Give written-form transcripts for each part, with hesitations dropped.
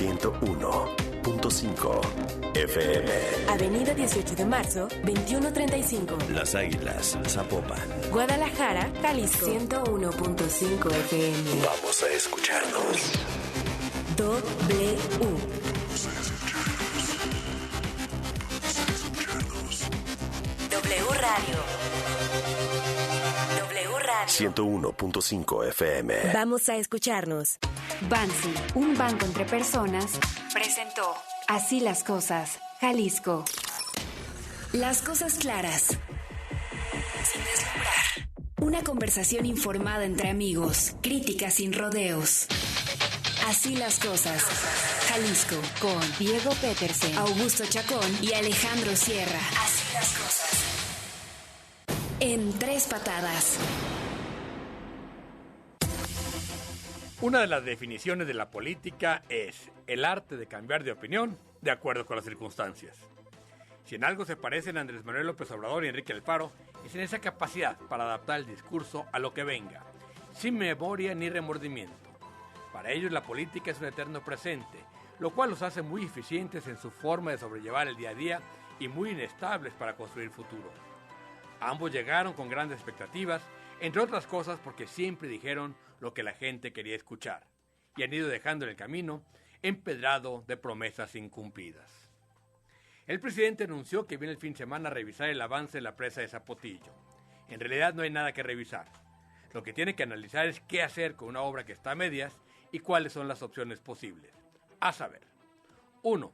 101.5 FM. Avenida 18 de marzo, 2135. Las Águilas, Zapopan. Guadalajara, Jalisco. 101.5 FM. Vamos a escucharnos. W. W Radio. W Radio. 101.5 FM. Vamos a escucharnos. Bansi, un banco entre personas, presentó Así las cosas, Jalisco. Las cosas claras. Sin deslumbrar. Una conversación informada entre amigos. Crítica sin rodeos. Así las cosas. Jalisco. Con Diego Petersen, Augusto Chacón y Alejandro Sierra. Así las cosas. En 3 patadas. Una de las definiciones de la política es el arte de cambiar de opinión de acuerdo con las circunstancias. Si en algo se parecen a Andrés Manuel López Obrador y Enrique Alfaro, es en esa capacidad para adaptar el discurso a lo que venga, sin memoria ni remordimiento. Para ellos la política es un eterno presente, lo cual los hace muy eficientes en su forma de sobrellevar el día a día y muy inestables para construir futuro. Ambos llegaron con grandes expectativas, entre otras cosas porque siempre dijeron lo que la gente quería escuchar, y han ido dejando en el camino empedrado de promesas incumplidas. El presidente anunció que viene el fin de semana a revisar el avance de la presa de Zapotillo. En realidad no hay nada que revisar. Lo que tiene que analizar es qué hacer con una obra que está a medias y cuáles son las opciones posibles. A saber, 1.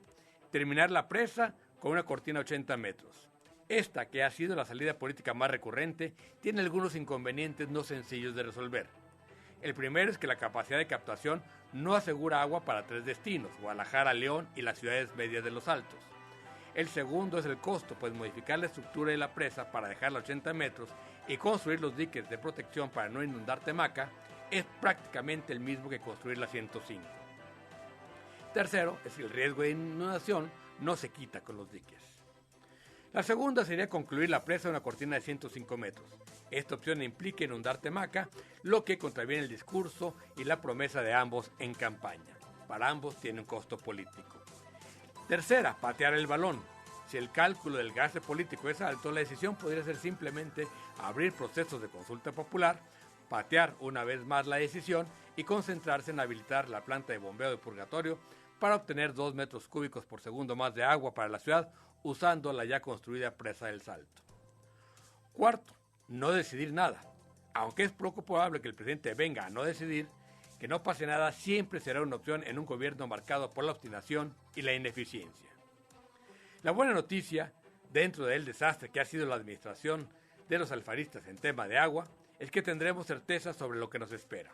Terminar la presa con una cortina de 80 metros. Esta, que ha sido la salida política más recurrente, tiene algunos inconvenientes no sencillos de resolver. El primero es que la capacidad de captación no asegura agua para 3 destinos, Guadalajara, León y las ciudades medias de los Altos. El segundo es el costo, pues modificar la estructura de la presa para dejarla a 80 metros y construir los diques de protección para no inundar Temaca es prácticamente el mismo que construir la 105. Tercero es que el riesgo de inundación no se quita con los diques. La segunda sería concluir la presa en una cortina de 105 metros. Esta opción implica inundar Temaca, lo que contraviene el discurso y la promesa de ambos en campaña. Para ambos tiene un costo político. Tercera, patear el balón. Si el cálculo del gasto político es alto, la decisión podría ser simplemente abrir procesos de consulta popular, patear una vez más la decisión y concentrarse en habilitar la planta de bombeo de Purgatorio para obtener 2 metros cúbicos por segundo más de agua para la ciudad usando la ya construida presa del Salto. Cuarto, no decidir nada. Aunque es poco probable que el presidente venga a no decidir, que no pase nada siempre será una opción en un gobierno marcado por la obstinación y la ineficiencia. La buena noticia, dentro del desastre que ha sido la administración de los alfaristas en tema de agua, es que tendremos certeza sobre lo que nos espera.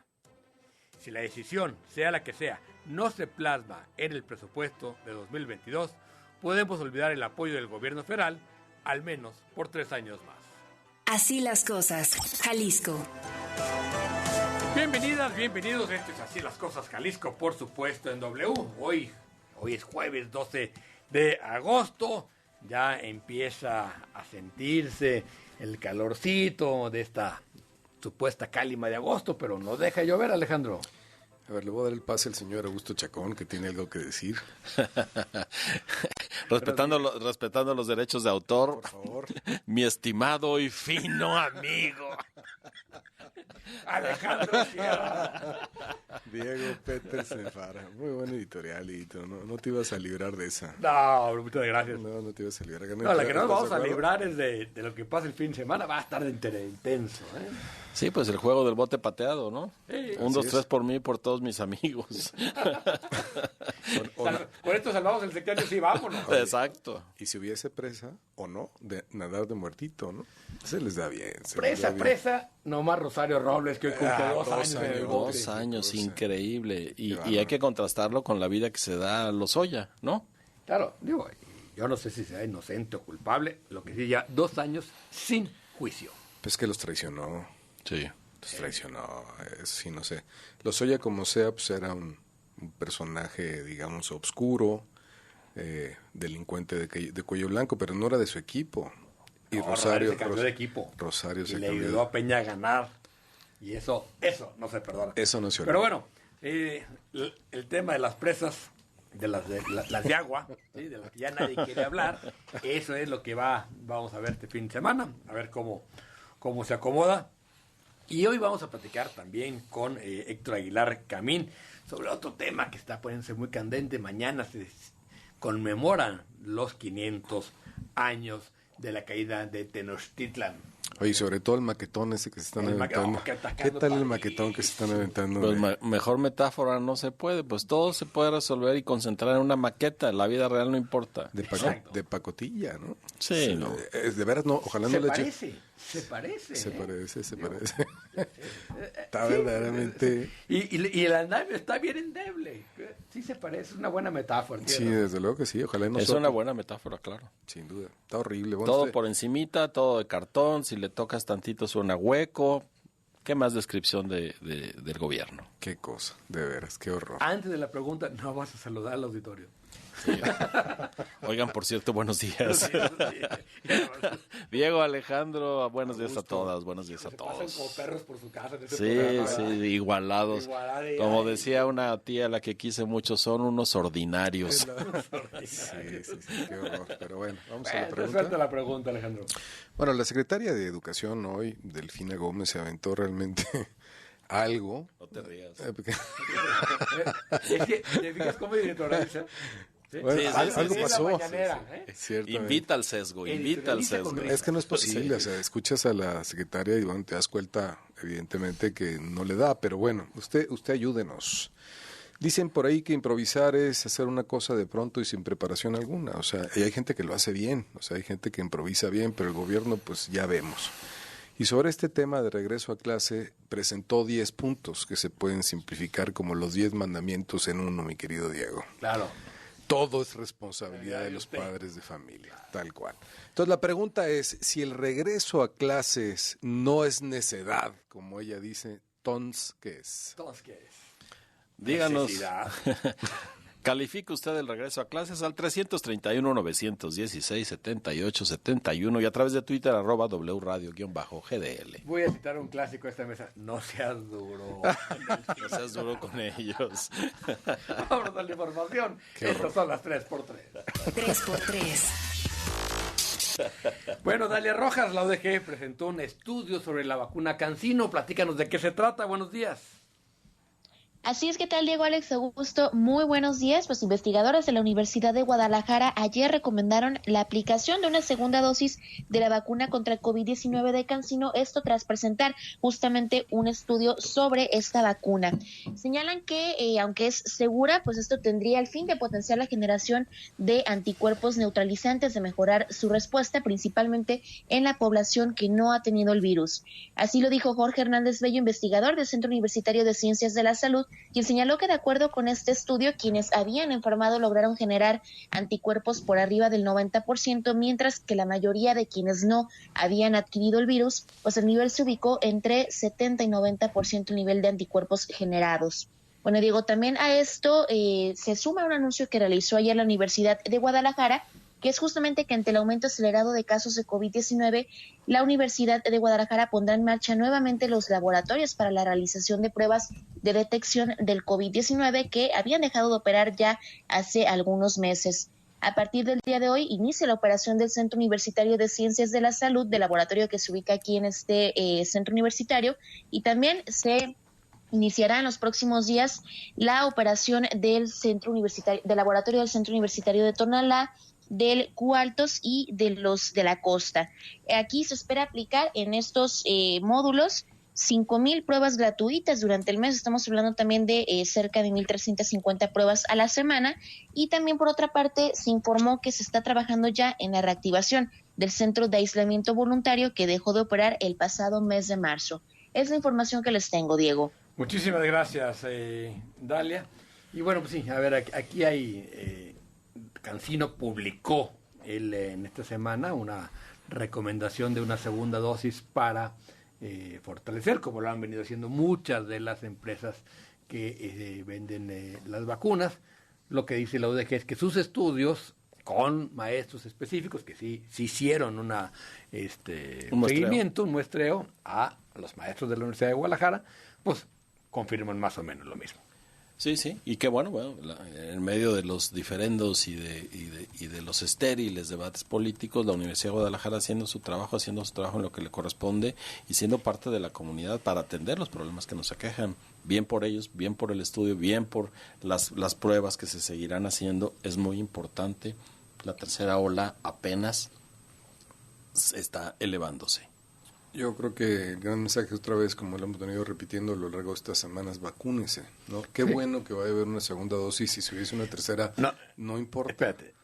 Si la decisión, sea la que sea, no se plasma en el presupuesto de 2022, podemos olvidar el apoyo del gobierno federal, al menos por 3 años más. Así las cosas, Jalisco. Bienvenidas, bienvenidos. Esto es Así las cosas, Jalisco, por supuesto, en W. Hoy es jueves 12 de agosto. Ya empieza a sentirse el calorcito de esta supuesta cálima de agosto, pero no deja de llover, Alejandro. A ver, le voy a dar el pase al señor Augusto Chacón, que tiene algo que decir. respetando los derechos de autor, por favor. Mi estimado y fino amigo Alejandro Sierra. Diego Petersen Fara. Muy buen editorialito. No te ibas a librar de esa. No, muchas gracias. No te ibas a librar. No, la que nos vamos a librar es de lo que pasa el fin de semana. Va a estar intenso, ¿eh? Sí, pues el juego del bote pateado, ¿no? Sí, 1, 2, 3 por mí y por todos mis amigos. Por esto salvamos el sectario, sí, vámonos. Exacto. Y si hubiese presa, o no, de nadar de muertito, ¿no? Se les da bien. Presa, nomás Rosario Robles, que hoy cumple 2 años en el bote. 2 años, increíble. Y hay que contrastarlo con la vida que se da a Lozoya, ¿no? Claro, digo, yo no sé si sea inocente o culpable, lo que sí, ya 2 años sin juicio. Pues que los traicionó. Sí. Los traicionó, sí, no sé. Lozoya, como sea, pues era un personaje, digamos, obscuro, delincuente de cuello blanco, pero no era de su equipo. Y no, Rosario se cambió de equipo. Rosario se le cambió. ayudó a Peña a ganar. Y eso no se perdona. Eso no se olvida. Pero bueno, el tema de las presas las de agua, ¿sí? De las que ya nadie quiere hablar. Eso es lo que vamos a ver este fin de semana, a ver cómo se acomoda. Y hoy vamos a platicar también con Héctor Aguilar Camín sobre otro tema que está poniéndose muy candente. Mañana se conmemoran los 500 años de la caída de Tenochtitlan. Oye, sobre todo el maquetón ese que se están aventando. ¿Qué tal el maquetón que se están aventando? Pues mejor metáfora no se puede, pues todo se puede resolver y concentrar en una maqueta, la vida real no importa. De pacotilla, ¿no? Sí, no. De veras, no, ojalá no le eche. Se parece. Se parece. Está verdaderamente... Y el andamio está bien endeble. Sí se parece, es una buena metáfora. Sí, desde luego que sí, ojalá no. Es una buena metáfora, claro. Sin duda, está horrible. Bueno, todo por encimita, todo de cartón, si le tocas tantito suena hueco. ¿Qué más descripción del gobierno? Qué cosa, de veras, qué horror. Antes de la pregunta, no vas a saludar al auditorio. Sí. Oigan, por cierto, buenos días. Diego, Alejandro, buenos días a todas, buenos días a todos. Pasan como perros por su casa. Sí, igualados. Como decía una tía a la que quise mucho, son unos ordinarios. Sí, qué horror. Pero bueno, vamos a la pregunta. Suelta la pregunta, Alejandro. Bueno, la secretaria de Educación hoy, Delfina Gómez, se aventó realmente algo. No te rías. Es que, ¿te fijas cómo editorializa? ¿Sí? Bueno, algo pasó. Invita al sesgo, invita al sesgo. Es que no es posible, o sea, escuchas a la secretaria y bueno, te das cuenta evidentemente que no le da, pero bueno, usted ayúdenos. Dicen por ahí que improvisar es hacer una cosa de pronto y sin preparación alguna, o sea, y hay gente que lo hace bien, o sea, hay gente que improvisa bien, pero el gobierno pues ya vemos. Y sobre este tema de regreso a clase presentó 10 puntos que se pueden simplificar como los 10 mandamientos en uno, mi querido Diego. Claro. Todo es responsabilidad de los padres de familia, tal cual. Entonces la pregunta es, si el regreso a clases no es necedad, como ella dice, ¿tons qué es? ¿Tons qué es? Díganos, califica usted el regreso a clases al 331-916-7871 y a través de Twitter, @wradio_GDL. Voy a citar un clásico de esta mesa, no seas duro. No seas duro con ellos. Vámonos a la información. Estas son las 3x3. 3x3. Bueno, Dalia Rojas, la ODG presentó un estudio sobre la vacuna CanSino. Platícanos de qué se trata. Buenos días. Así es, ¿qué tal, Diego, Alex, Augusto? Muy buenos días. Pues investigadores de la Universidad de Guadalajara ayer recomendaron la aplicación de una segunda dosis de la vacuna contra el COVID-19 de CanSino, esto tras presentar justamente un estudio sobre esta vacuna. Señalan que, aunque es segura, pues esto tendría el fin de potenciar la generación de anticuerpos neutralizantes, de mejorar su respuesta, principalmente en la población que no ha tenido el virus. Así lo dijo Jorge Hernández Bello, investigador del Centro Universitario de Ciencias de la Salud, quien señaló que de acuerdo con este estudio, quienes habían enfermado lograron generar anticuerpos por arriba del 90%, mientras que la mayoría de quienes no habían adquirido el virus, pues el nivel se ubicó entre 70 y 90% el nivel de anticuerpos generados. Bueno, Diego, también a esto se suma un anuncio que realizó ayer la Universidad de Guadalajara, que es justamente que ante el aumento acelerado de casos de COVID-19, la Universidad de Guadalajara pondrá en marcha nuevamente los laboratorios para la realización de pruebas de detección del COVID-19 que habían dejado de operar ya hace algunos meses. A partir del día de hoy inicia la operación del Centro Universitario de Ciencias de la Salud, del laboratorio que se ubica aquí en este centro universitario, y también se iniciará en los próximos días la operación del Centro Universitario, del laboratorio del Centro Universitario de Tonalá, del Q-Altos y de los de la costa. Aquí se espera aplicar en estos módulos 5,000 pruebas gratuitas durante el mes. Estamos hablando también de cerca de 1,350 pruebas a la semana. Y también, por otra parte, se informó que se está trabajando ya en la reactivación del Centro de Aislamiento Voluntario que dejó de operar el pasado mes de marzo. Es la información que les tengo, Diego. Muchísimas gracias, Dalia. Y bueno, pues sí, a ver, aquí hay... CanSino publicó en esta semana una recomendación de una segunda dosis para fortalecer, como lo han venido haciendo muchas de las empresas que venden las vacunas. Lo que dice la UDG es que sus estudios con maestros específicos que sí hicieron un seguimiento, un muestreo a los maestros de la Universidad de Guadalajara, pues confirman más o menos lo mismo. Sí, sí, y qué bueno, en medio de los diferendos y de los estériles debates políticos, la Universidad de Guadalajara haciendo su trabajo en lo que le corresponde y siendo parte de la comunidad para atender los problemas que nos aquejan, bien por ellos, bien por el estudio, bien por las pruebas que se seguirán haciendo. Es muy importante, la tercera ola apenas está elevándose. Yo creo que el gran mensaje otra vez, como lo hemos venido repitiendo a lo largo de estas semanas, vacúnese, ¿no? Qué bueno que vaya a haber una segunda dosis, y si hubiese una tercera, no importa. Espérate,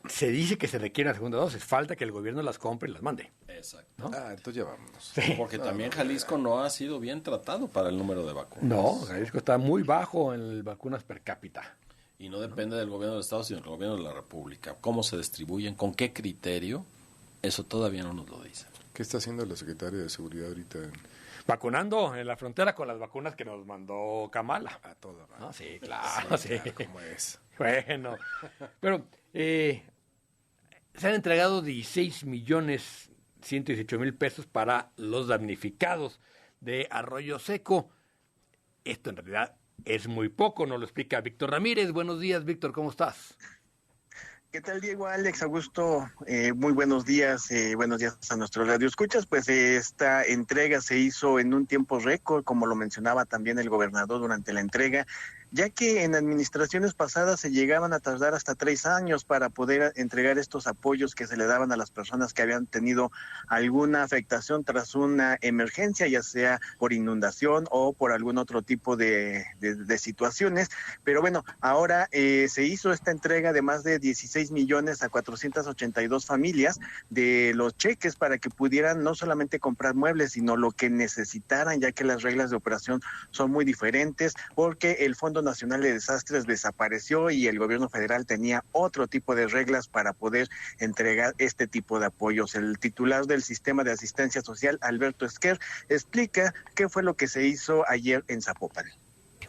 se dice que se requiere una segunda dosis, falta que el gobierno las compre y las mande. Exacto. ¿No? Entonces ya vámonos. Sí. Porque también Jalisco no ha sido bien tratado para el número de vacunas. No, Jalisco está muy bajo en vacunas per cápita. Y no depende del gobierno del Estado, sino del gobierno de la República. ¿Cómo se distribuyen? ¿Con qué criterio? Eso todavía no nos lo dice. ¿Qué está haciendo la secretaria de Seguridad ahorita? Vacunando en la frontera con las vacunas que nos mandó Kamala. A toda madre. ¿No? Sí, claro, sí. ¿Cómo es? Bueno, pero se han entregado 16,118,000 pesos para los damnificados de Arroyo Seco. Esto en realidad es muy poco, nos lo explica Víctor Ramírez. Buenos días, Víctor, ¿cómo estás? ¿Qué tal, Diego, Alex, Augusto? Muy buenos días a nuestros radioescuchas. Pues esta entrega se hizo en un tiempo récord, como lo mencionaba también el gobernador durante la entrega, ya que en administraciones pasadas se llegaban a tardar hasta 3 años para poder entregar estos apoyos que se le daban a las personas que habían tenido alguna afectación tras una emergencia, ya sea por inundación o por algún otro tipo de situaciones. Pero bueno, ahora se hizo esta entrega de más de 16 millones a 482 familias de los cheques para que pudieran no solamente comprar muebles, sino lo que necesitaran, ya que las reglas de operación son muy diferentes, porque el Fondo Nacional de Desastres desapareció y el gobierno federal tenía otro tipo de reglas para poder entregar este tipo de apoyos. El titular del Sistema de Asistencia Social, Alberto Esquer, explica qué fue lo que se hizo ayer en Zapopan.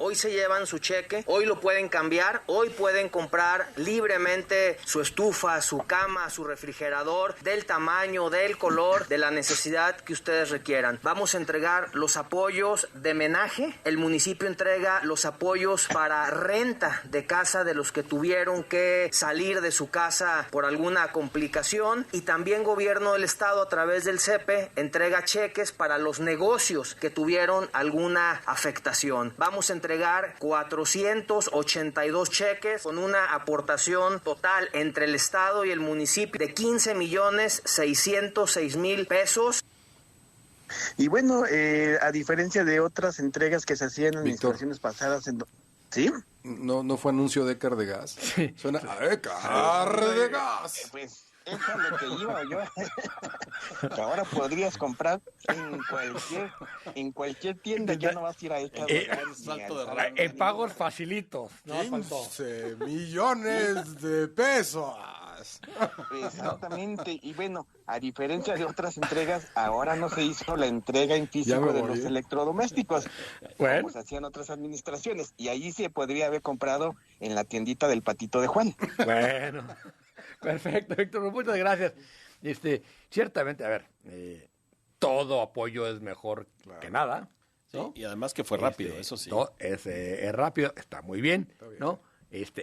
Hoy se llevan su cheque, hoy lo pueden cambiar, hoy pueden comprar libremente su estufa, su cama, su refrigerador, del tamaño, del color, de la necesidad que ustedes requieran. Vamos a entregar los apoyos de menaje, el municipio entrega los apoyos para renta de casa de los que tuvieron que salir de su casa por alguna complicación, y también gobierno del estado a través del CEPE entrega cheques para los negocios que tuvieron alguna afectación. Vamos a entregar 482 cheques con una aportación total entre el estado y el municipio de 15,606,000 pesos. Y bueno, a diferencia de otras entregas que se hacían en administraciones pasadas, ¿sí? ¿No fue anuncio de Ecar de Gas? Sí. Suena a Ecar de Gas. Pues eso es lo que iba yo. Que ahora podrías comprar en cualquier tienda, ya no vas a ir a Ecar de Gas. En pagos facilitos. 15 millones de pesos. Exactamente, y bueno, a diferencia de otras entregas, ahora no se hizo la entrega en físico de los electrodomésticos, como se hacían otras administraciones, y allí se podría haber comprado en la tiendita del Patito de Juan. Bueno, perfecto, Víctor, muchas gracias. Ciertamente, a ver, todo apoyo es mejor que nada, ¿no? Sí, y además que fue rápido, eso sí. Es rápido, está muy bien, ¿no?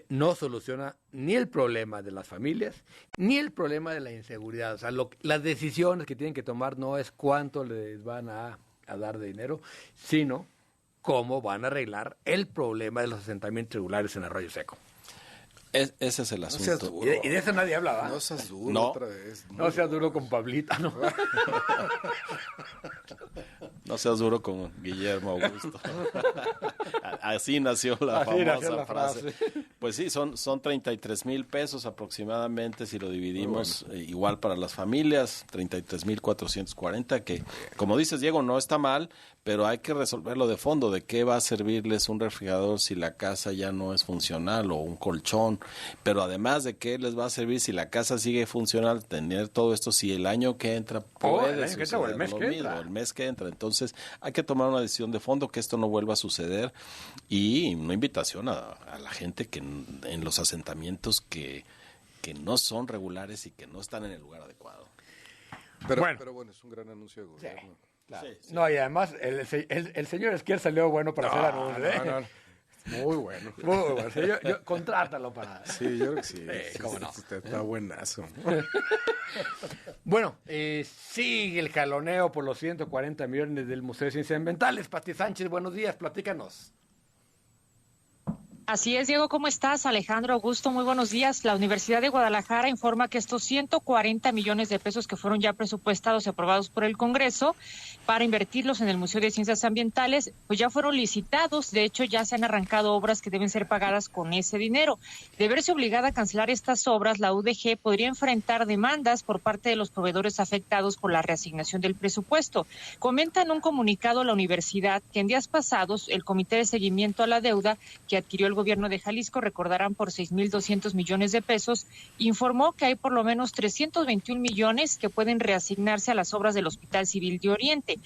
No soluciona ni el problema de las familias, ni el problema de la inseguridad. O sea, las decisiones que tienen que tomar no es cuánto les van a dar de dinero, sino cómo van a arreglar el problema de los asentamientos irregulares en Arroyo Seco. Ese es el asunto. No seas duro. Y de eso nadie habla, ¿verdad? No seas duro No. otra vez. No seas duro con Pablita, ¿no? No seas duro con Guillermo Augusto. Así nació la famosa frase. Pues sí, son 33,000 pesos aproximadamente si lo dividimos igual para las familias, 33,440, que como dices, Diego, no está mal, pero hay que resolverlo de fondo, de qué va a servirles un refrigerador si la casa ya no es funcional, o un colchón, pero además de qué les va a servir si la casa sigue funcional, tener todo esto, si el año que entra puede suceder el mes lo que mismo, entra. el mes que entra. Entonces hay que tomar una decisión de fondo, que esto no vuelva a suceder, y una invitación a la gente que en los asentamientos que no son regulares y que no están en el lugar adecuado. Pero bueno, es un gran anuncio de gobierno. Sí, claro. Sí. No, y además el señor Esquier salió bueno para hacer anuncios. No. Muy bueno. Muy bueno. Sí, yo contrátalo para... Sí, yo creo que sí. Cómo no. Está buenazo. Bueno, sigue el jaloneo por los 140 millones del Museo de Ciencias Ambientales. Pati Sánchez, buenos días, platícanos. Así es, Diego, ¿cómo estás? Alejandro, Augusto, muy buenos días. La Universidad de Guadalajara informa que estos 140 millones de pesos que fueron ya presupuestados y aprobados por el Congreso para invertirlos en el Museo de Ciencias Ambientales, pues ya fueron licitados. De hecho, ya se han arrancado obras que deben ser pagadas con ese dinero. De verse obligada a cancelar estas obras, la UDG podría enfrentar demandas por parte de los proveedores afectados por la reasignación del presupuesto. Comenta en un comunicado la universidad que en días pasados el Comité de Seguimiento a la Deuda que adquirió el gobierno de Jalisco, recordarán, por 6,200 millones de pesos, informó que hay por lo menos 321 millones que pueden reasignarse a las obras del Hospital Civil de Oriente.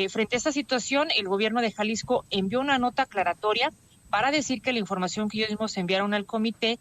Frente a esta situación, el gobierno de Jalisco envió una nota aclaratoria para decir que la información que ellos mismos enviaron al comité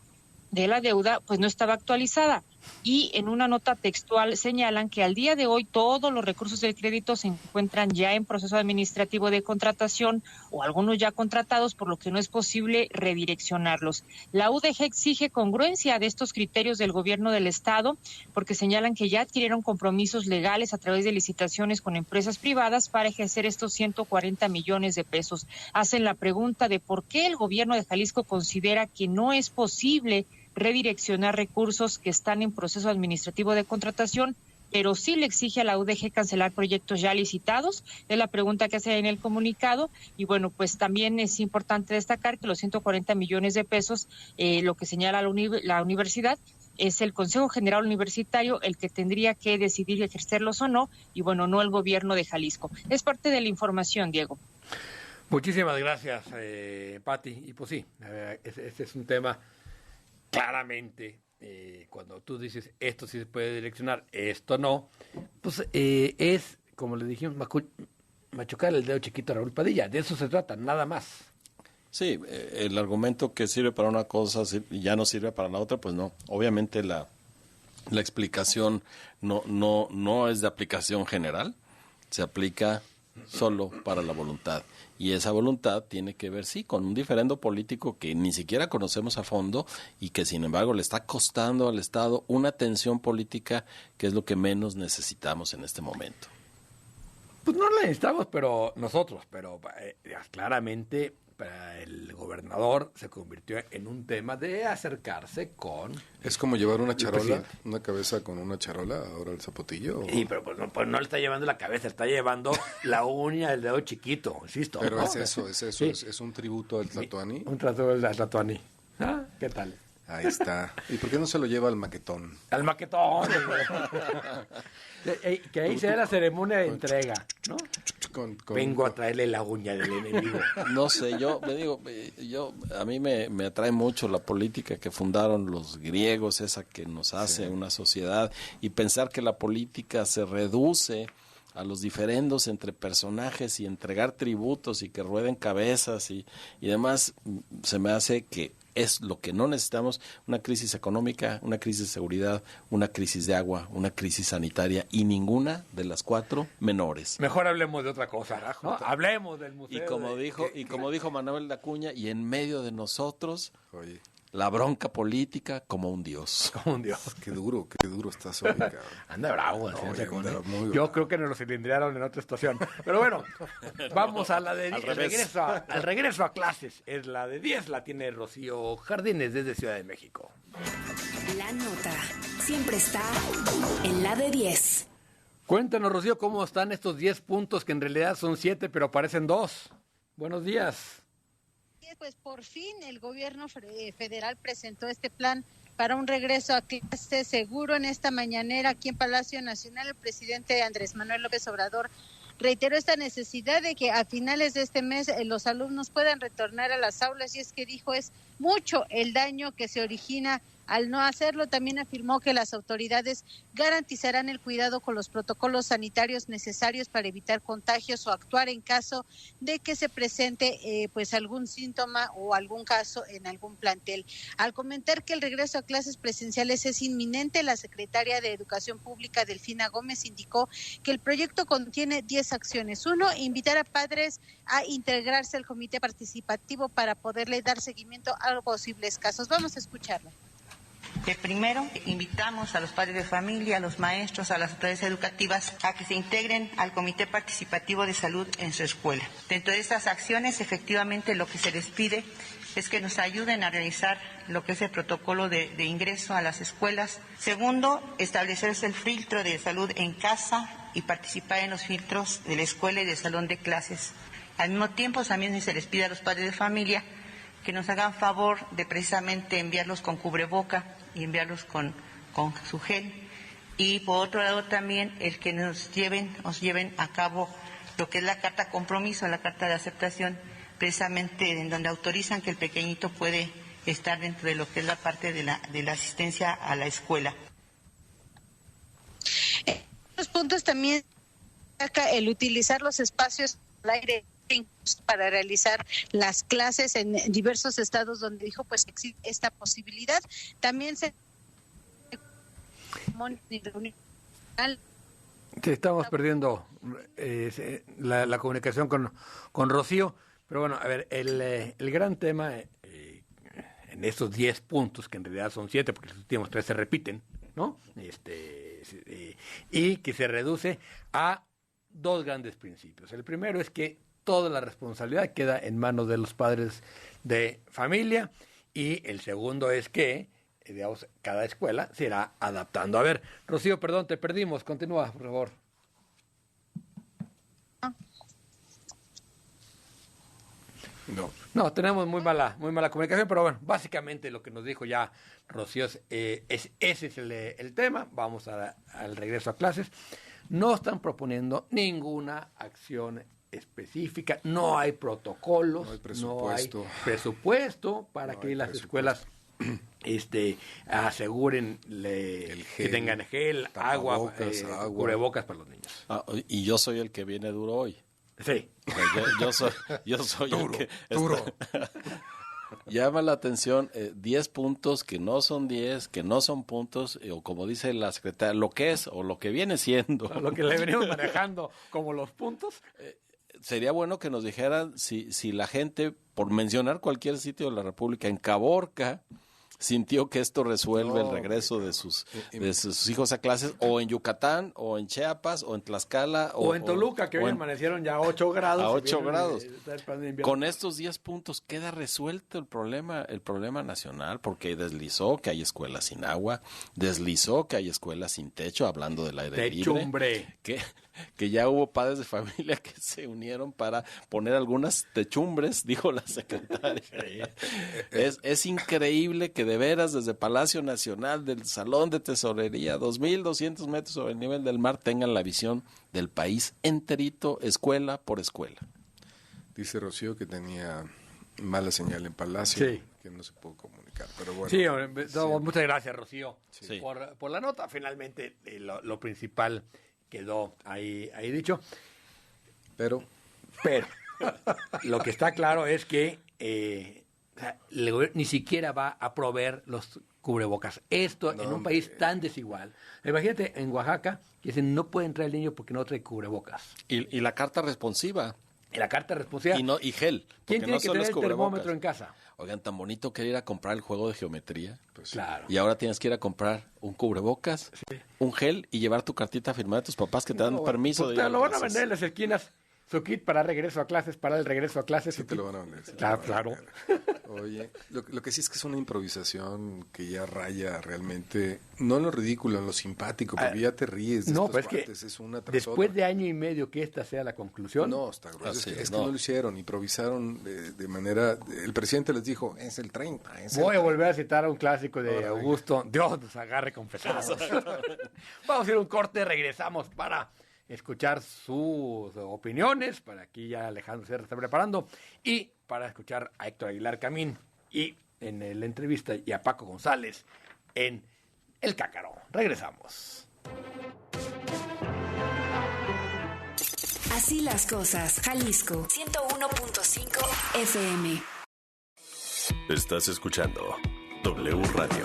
de la deuda pues no estaba actualizada, y en una nota textual señalan que al día de hoy todos los recursos del crédito se encuentran ya en proceso administrativo de contratación o algunos ya contratados, por lo que no es posible redireccionarlos. La UDG exige congruencia de estos criterios del gobierno del estado, porque señalan que ya adquirieron compromisos legales a través de licitaciones con empresas privadas para ejercer estos 140 millones de pesos. Hacen la pregunta de por qué el gobierno de Jalisco considera que no es posible redireccionar recursos que están en proceso administrativo de contratación, pero sí le exige a la UDG cancelar proyectos ya licitados. Es la pregunta que hace en el comunicado. Y bueno, pues también es importante destacar que los 140 millones de pesos, lo que señala la universidad, es el Consejo General Universitario el que tendría que decidir ejercerlos o no, y bueno, no el gobierno de Jalisco. Es parte de la información, Diego. Muchísimas gracias, Pati. Y pues sí, este es un tema claramente, cuando tú dices esto sí se puede direccionar, esto no, pues es, como le dijimos, machucar el dedo chiquito a Raúl Padilla. De eso se trata, nada más. Sí, el argumento que sirve para una cosa ya no sirve para la otra, pues no. Obviamente la explicación no es de aplicación general, se aplica solo para la voluntad. Y esa voluntad tiene que ver, sí, con un diferendo político que ni siquiera conocemos a fondo y que, sin embargo, le está costando al Estado una tensión política que es lo que menos necesitamos en este momento. Pues no la necesitamos, pero claramente para el gobernador se convirtió en un tema de acercarse con... Es como llevar una charola, una cabeza con una charola ahora el zapotillo. Sí, pero pues no le está llevando la cabeza, está llevando la uña del dedo chiquito, insisto. Pero ¿no? es eso, sí. Es un tributo al Tlatoani. Un tributo al Tlatoani. ¿Ah? ¿Qué tal? Ahí está. ¿Y por qué no se lo lleva al maquetón? Al maquetón. Que ahí sea la ceremonia de entrega, ¿no? Vengo a traerle la uña del enemigo. No sé, a mí me atrae mucho la política que fundaron los griegos, esa que nos hace una sociedad, y pensar que la política se reduce a los diferendos entre personajes y entregar tributos y que rueden cabezas y demás, se me hace que es lo que no necesitamos: una crisis económica, una crisis de seguridad, una crisis de agua, una crisis sanitaria, y ninguna de las cuatro menores. Mejor hablemos de otra cosa, ¿no? Hablemos del museo. Y como dijo Manuel Acuña, y en medio de nosotros, oye, la bronca política como un dios. Como un dios. Qué duro estás hoy, cabrón. Anda bravo. Yo creo que nos lo cilindrearon en otra estación. Pero bueno, vamos a la de al regreso a clases. Es la de 10, la tiene Rocío Jardines desde Ciudad de México. La nota siempre está en la de 10. Cuéntanos, Rocío, cómo están estos 10 puntos que en realidad son 7, pero parecen 2. Buenos días. Pues por fin el gobierno federal presentó este plan para un regreso a clases seguro. En esta mañanera aquí en Palacio Nacional, el presidente Andrés Manuel López Obrador reiteró esta necesidad de que a finales de este mes los alumnos puedan retornar a las aulas, y es que dijo, es mucho el daño que se origina Al no hacerlo, también afirmó que las autoridades garantizarán el cuidado con los protocolos sanitarios necesarios para evitar contagios o actuar en caso de que se presente pues algún síntoma o algún caso en algún plantel. Al comentar que el regreso a clases presenciales es inminente, la secretaria de Educación Pública, Delfina Gómez, indicó que el proyecto contiene 10 acciones. 1, invitar a padres a integrarse al comité participativo para poderle dar seguimiento a posibles casos. Vamos a escucharlo. Primero, invitamos a los padres de familia, a los maestros, a las autoridades educativas a que se integren al Comité Participativo de Salud en su escuela. Dentro de estas acciones, efectivamente, lo que se les pide es que nos ayuden a realizar lo que es el protocolo de ingreso a las escuelas. Segundo, establecerse el filtro de salud en casa y participar en los filtros de la escuela y del salón de clases. Al mismo tiempo, también se les pide a los padres de familia que nos hagan favor de precisamente enviarlos con cubreboca y enviarlos con su gel. Y por otro lado también el que nos lleven a cabo lo que es la carta compromiso, la carta de aceptación, precisamente en donde autorizan que el pequeñito puede estar dentro de lo que es la parte de la asistencia a la escuela. Los puntos también el utilizar los espacios al aire para realizar las clases en diversos estados donde dijo pues existe esta posibilidad. También se estamos perdiendo la comunicación con Rocío, pero bueno, a ver, el gran tema en estos 10 puntos, que en realidad son 7 porque los últimos 3 se repiten, ¿no? Y que se reduce a 2 grandes principios. El primero es que toda la responsabilidad queda en manos de los padres de familia, y el segundo es que, digamos, cada escuela se irá adaptando. A ver, Rocío, perdón, te perdimos. Continúa, por favor. No, tenemos muy mala comunicación, pero bueno, básicamente lo que nos dijo ya Rocío ese es el tema. Vamos al regreso a clases. No están proponiendo ninguna acción específica, no hay protocolos, no hay presupuesto para que las escuelas aseguren que tengan gel, agua, cubrebocas para los niños. Y yo soy el que viene duro hoy. Sí. Yo soy duro, el que duro. Llama la atención 10 puntos que no son 10, que no son puntos, o como dice la secretaria, lo que es o lo que viene siendo. Lo que le venimos manejando como los puntos. Sería bueno que nos dijeran si la gente, por mencionar cualquier sitio de la República, en Caborca, sintió que esto resuelve el regreso de sus hijos a clases, o en Yucatán, o en Chiapas, o en Tlaxcala, o en Toluca, que hoy amanecieron ya a 8 grados. A 8 grados. Con estos 10 puntos queda resuelto el problema nacional, porque deslizó que hay escuelas sin agua, deslizó que hay escuelas sin techo, hablando del aire libre. Que ya hubo padres de familia que se unieron para poner algunas techumbres, dijo la secretaria. Es increíble que de veras desde Palacio Nacional, del Salón de Tesorería, 2.200 metros sobre el nivel del mar, tengan la visión del país enterito, escuela por escuela. Dice Rocío que tenía mala señal en Palacio, sí, que no se pudo comunicar, pero bueno. Sí, muchas gracias, Rocío, sí, por la nota. Finalmente, lo principal quedó ahí dicho. Pero lo que está claro es que el gobierno ni siquiera va a proveer los cubrebocas. Esto en un país tan desigual. Imagínate, en Oaxaca, que dicen no puede entrar el niño porque no trae cubrebocas. Y la carta responsiva. Y gel. ¿Quién tiene que tener el termómetro en casa? Oigan, tan bonito que ir a comprar el juego de geometría. Pues claro. Y ahora tienes que ir a comprar un cubrebocas, un gel y llevar tu cartita firmada de tus papás que te dan permiso de ir. Te lo van a vender en las esquinas. Su kit para el regreso a clases. Sí, te lo van a vender. Claro. Oye, lo que sí es que es una improvisación que ya raya realmente, no en lo ridículo, en lo simpático, porque ya te ríes de no, estos pero cuates, es una tras después otra. de año y medio que esta sea la conclusión. No, está grueso. Es que no lo hicieron, improvisaron de manera. El presidente les dijo, es el 30. Voy a volver a citar a un clásico de Augusto, Dios nos agarre confesados. Vamos a ir a un corte, regresamos para escuchar sus opiniones, para aquí ya Alejandro Sierra está preparando, y para escuchar a Héctor Aguilar Camín y en la entrevista y a Paco González en El Cácaro. Regresamos. Así las cosas. Jalisco 101.5 FM. Estás escuchando W Radio.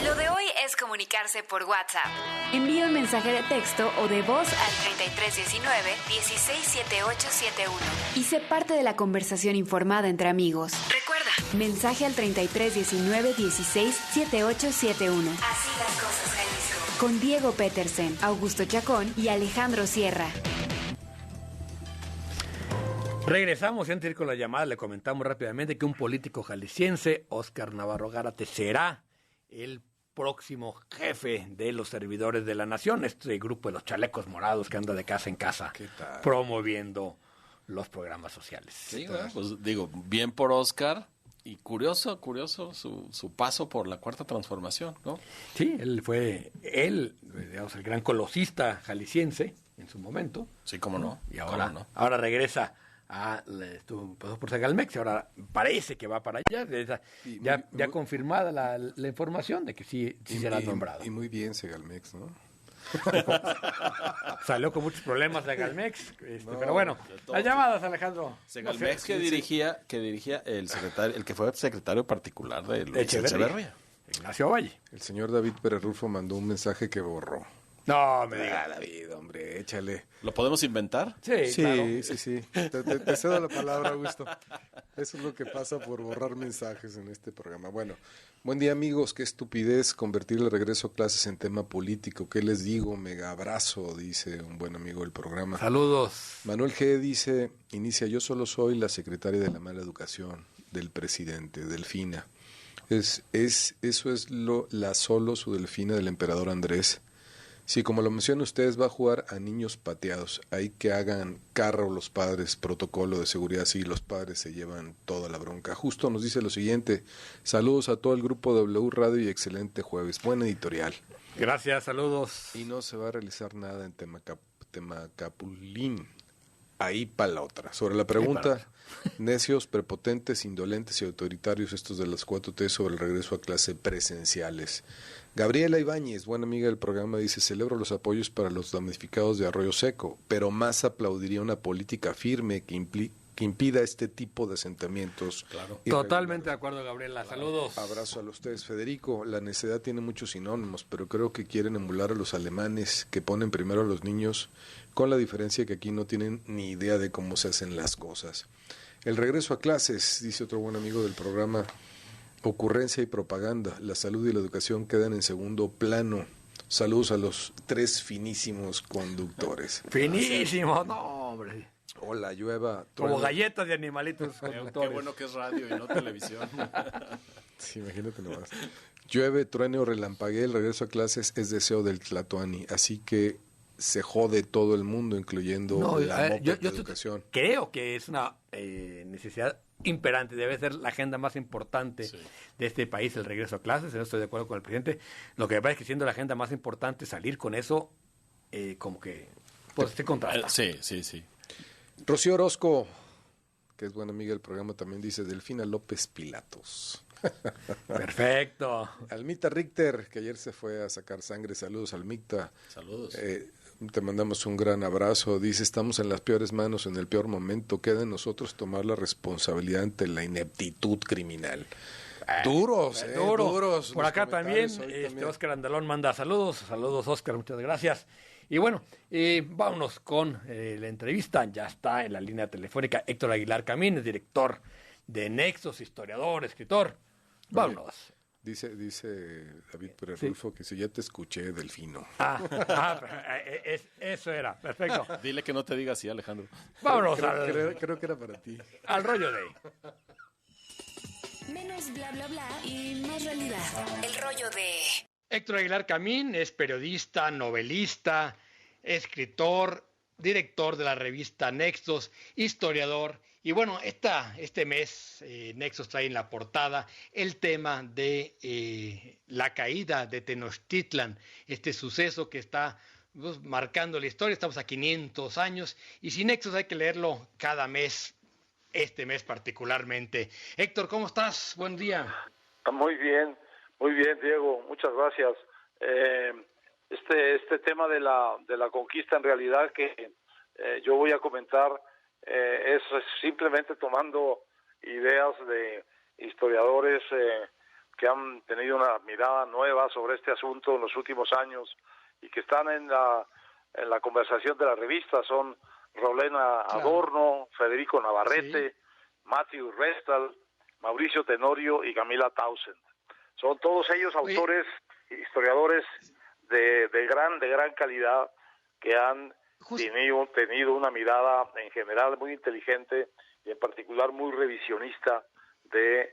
Lo de hoy es comunicarse por WhatsApp. Envía un mensaje de texto o de voz al 3319-167871 y sé parte de la conversación informada entre amigos. Recuerda, mensaje al 3319-167871. Así las cosas, Jalisco. Con Diego Petersen, Augusto Chacón y Alejandro Sierra. Regresamos y antes de ir con la llamada le comentamos rápidamente que un político jalisciense, Óscar Navarro Gárate, será el próximo jefe de los servidores de la nación, este grupo de los chalecos morados que anda de casa en casa promoviendo los programas sociales. Sí, pues digo, bien por Óscar y curioso su paso por la Cuarta Transformación, ¿no? Sí, él fue digamos, el gran colosista jalisciense en su momento. Sí, cómo no. Y ahora regresa pasó por Segalmex y ahora parece que va para allá. Ya confirmada la información de que sí será nombrado. Y muy bien Segalmex, ¿no? Salió con muchos problemas Segalmex, pero bueno, las llamadas, Alejandro. Segalmex que dirigía el secretario, el que fue secretario particular de Luis Echeverría. Ignacio Valle. El señor David Pérez Rulfo mandó un mensaje que borró. No, me diga. David, hombre, échale. ¿Lo podemos inventar? Sí, claro. Sí. Te cedo la palabra, Augusto. Eso es lo que pasa por borrar mensajes en este programa. Bueno, buen día, amigos. Qué estupidez convertir el regreso a clases en tema político. ¿Qué les digo? Mega abrazo, dice un buen amigo del programa. Saludos. Manuel G. inicia, yo solo soy la secretaria de la mala educación del presidente, Delfina. Eso es solo su Delfina del emperador Andrés. Sí, como lo menciona ustedes, va a jugar a niños pateados. Hay que hagan carro los padres, protocolo de seguridad, sí, los padres se llevan toda la bronca. Justo nos dice lo siguiente, saludos a todo el grupo W Radio y excelente jueves, buen editorial. Gracias, saludos. Y no se va a realizar nada en Temacapulín, ahí para la otra. Sobre la pregunta, necios, prepotentes, indolentes y autoritarios estos de las 4T sobre el regreso a clase presenciales. Gabriela Ibáñez, buena amiga del programa, dice, celebro los apoyos para los damnificados de Arroyo Seco, pero más aplaudiría una política firme que impida este tipo de asentamientos. Claro. Totalmente de acuerdo, Gabriela. Saludos. Abrazo a ustedes, Federico. La necedad tiene muchos sinónimos, pero creo que quieren emular a los alemanes que ponen primero a los niños, con la diferencia que aquí no tienen ni idea de cómo se hacen las cosas. El regreso a clases, dice otro buen amigo del programa, ocurrencia y propaganda. La salud y la educación quedan en segundo plano. Saludos a los 3 finísimos conductores. Finísimos, no, hombre. Hola, llueva. Como galletas de animalitos conductores. Qué bueno que es radio y no televisión. Sí, imagínate nomás. Llueve, truene o relampaguee, el regreso a clases es deseo del Tlatoani, así que se jode todo el mundo, incluyendo la MOPE de educación. Creo que es una necesidad imperante, debe ser la agenda más importante de este país, el regreso a clases. En eso estoy de acuerdo con el presidente. Lo que me parece que siendo la agenda más importante, salir con eso, como que pues se contrasta. Sí. Rocío Orozco, que es buena amiga del programa, también dice Delfina López Pilatos. Perfecto. Almita Richter, que ayer se fue a sacar sangre. Saludos, Almita. Saludos. Te mandamos un gran abrazo. Dice, estamos en las peores manos, en el peor momento. Queda en nosotros tomar la responsabilidad ante la ineptitud criminal. Duros. Por acá también, Óscar Andalón manda saludos. Saludos, Óscar, muchas gracias. Y bueno, vámonos con la entrevista. Ya está en la línea telefónica Héctor Aguilar Camín, es director de Nexos, historiador, escritor. Vámonos. Dice David Pérez Rulfo que si ya te escuché, Delfino. Eso era, perfecto. Dile que no te diga así, Alejandro. Vámonos. Creo que era para ti. Al rollo de... Menos bla bla bla y más realidad. El rollo de... Héctor Aguilar Camín es periodista, novelista, escritor, director de la revista Nexos, historiador. Y bueno, este mes Nexos trae en la portada el tema de la caída de Tenochtitlan, este suceso que está marcando la historia. Estamos a 500 años y sin Nexos hay que leerlo cada mes, este mes particularmente. Héctor, ¿cómo estás? Buen día. Muy bien, Diego, muchas gracias. Este tema de la conquista, en realidad, que yo voy a comentar, es simplemente tomando ideas de historiadores que han tenido una mirada nueva sobre este asunto en los últimos años y que están en la conversación de la revista. Son Rolena Adorno, Federico Navarrete, Matthew Restal, Mauricio Tenorio y Camila Townsend. Son todos ellos autores, historiadores de gran calidad, que han tenido una mirada en general muy inteligente y en particular muy revisionista de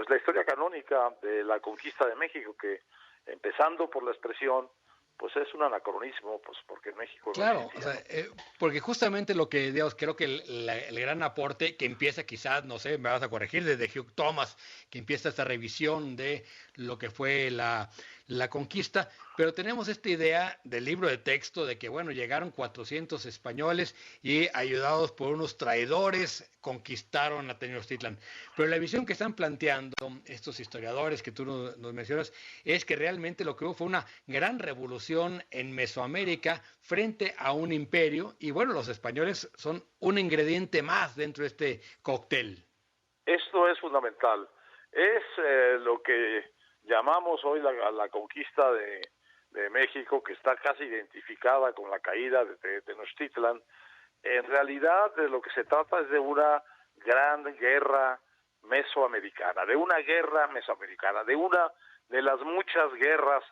la historia canónica de la conquista de México, que empezando por la expresión, pues es un anacronismo, pues porque México... Claro, o sea, porque justamente lo que, digamos, creo que el gran aporte que empieza quizás, no sé, me vas a corregir, desde Hugh Thomas, que empieza esta revisión de lo que fue la conquista, pero tenemos esta idea del libro de texto de que, bueno, llegaron 400 españoles y ayudados por unos traidores conquistaron a Tenochtitlan. Pero la visión que están planteando estos historiadores que tú nos mencionas es que realmente lo que hubo fue una gran revolución en Mesoamérica frente a un imperio, y bueno, los españoles son un ingrediente más dentro de este cóctel. Esto es fundamental. Es lo que llamamos hoy la conquista de México, que está casi identificada con la caída de Tenochtitlan. En realidad, de lo que se trata es de una gran guerra mesoamericana, de una de las muchas guerras